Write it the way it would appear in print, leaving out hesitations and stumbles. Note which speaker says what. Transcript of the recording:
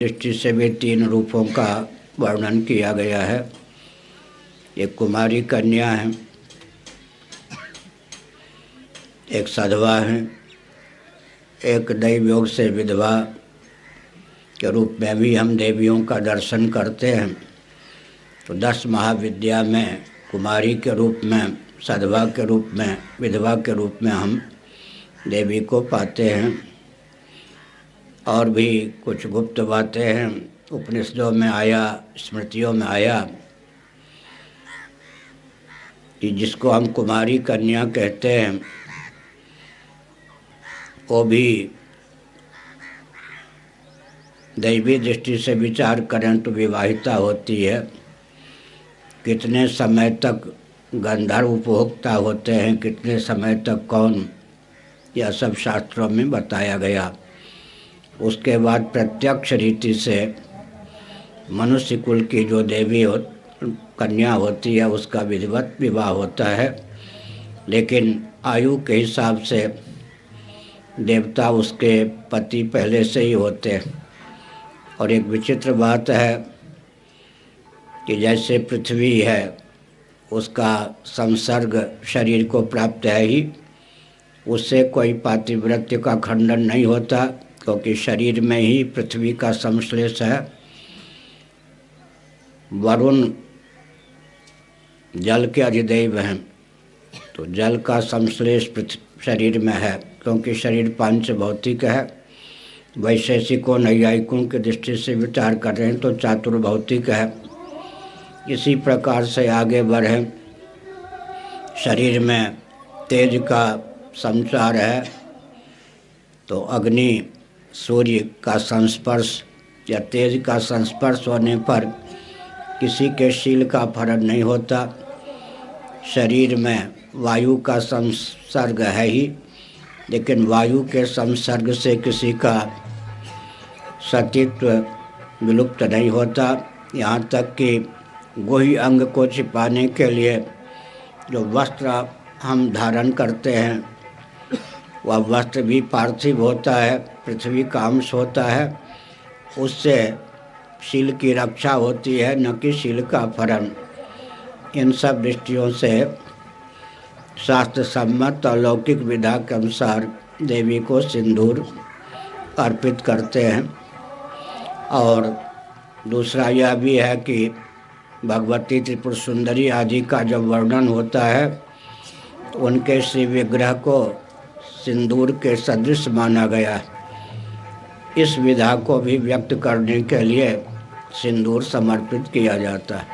Speaker 1: दृष्टि से भी तीन रूपों का वर्णन किया गया है। एक कुमारी कन्या है, एक साधवा है, एक दैवयोग से विधवा के रूप में भी हम देवियों का दर्शन करते हैं। तो 10 महाविद्या में कुमारी के रूप में, साधवा के रूप में, विधवा के रूप में हम देवी को पाते हैं। और भी कुछ गुप्त बातें हैं, उपनिषदों में आया, स्मृतियों में आया कि जिसको हम कुमारी कन्या कहते हैं वो भी दैवी दृष्टि से विचार करें तो विवाहिता होती है। कितने समय तक गंधर्व उपभोक्ता होते हैं, कितने समय तक कौन, यह सब शास्त्रों में बताया गया। उसके बाद प्रत्यक्ष रीति से मनुष्य कुल की जो देवी कन्या होती है उसका विधिवत विवाह होता है, लेकिन आयु के हिसाब से देवता उसके पति पहले से ही होते हैं। और एक विचित्र बात है कि जैसे पृथ्वी है उसका संसर्ग शरीर को प्राप्त है ही, उससे कोई पातिव्रत्य का खंडन नहीं होता, क्योंकि शरीर में ही पृथ्वी का संश्लेष है। वरुण जल के अधिदेव हैं, तो जल का संश्लेष शरीर में है, क्योंकि शरीर पांच भौतिक है। वैशेषिकों नैयायिकों की दृष्टि से विचार कर रहे हैं तो चातुर्भौतिक है। इसी प्रकार से आगे बढ़े, शरीर में तेज का संचार है, तो अग्नि सूर्य का संस्पर्श या तेज का संस्पर्श होने पर किसी के शील का फलन नहीं होता। शरीर में वायु का संसर्ग है ही, लेकिन वायु के संसर्ग से किसी का सतीत्व विलुप्त नहीं होता। यहाँ तक कि गोही अंग को छिपाने के लिए जो वस्त्र हम धारण करते हैं वह वस्त्र भी पार्थिव होता है, पृथ्वी का अंश होता है। उससे शील की रक्षा होती है, न कि शील का फलन। इन सब दृष्टियों से शास्त्र सम्मत और लौकिक विधा के अनुसार देवी को सिंदूर अर्पित करते हैं। और दूसरा यह भी है कि भगवती त्रिपुर सुंदरी आदि का जब वर्णन होता है तो उनके श्री विग्रह को सिंदूर के सदृश माना गया। इस विधा को भी व्यक्त करने के लिए सिंदूर समर्पित किया जाता है।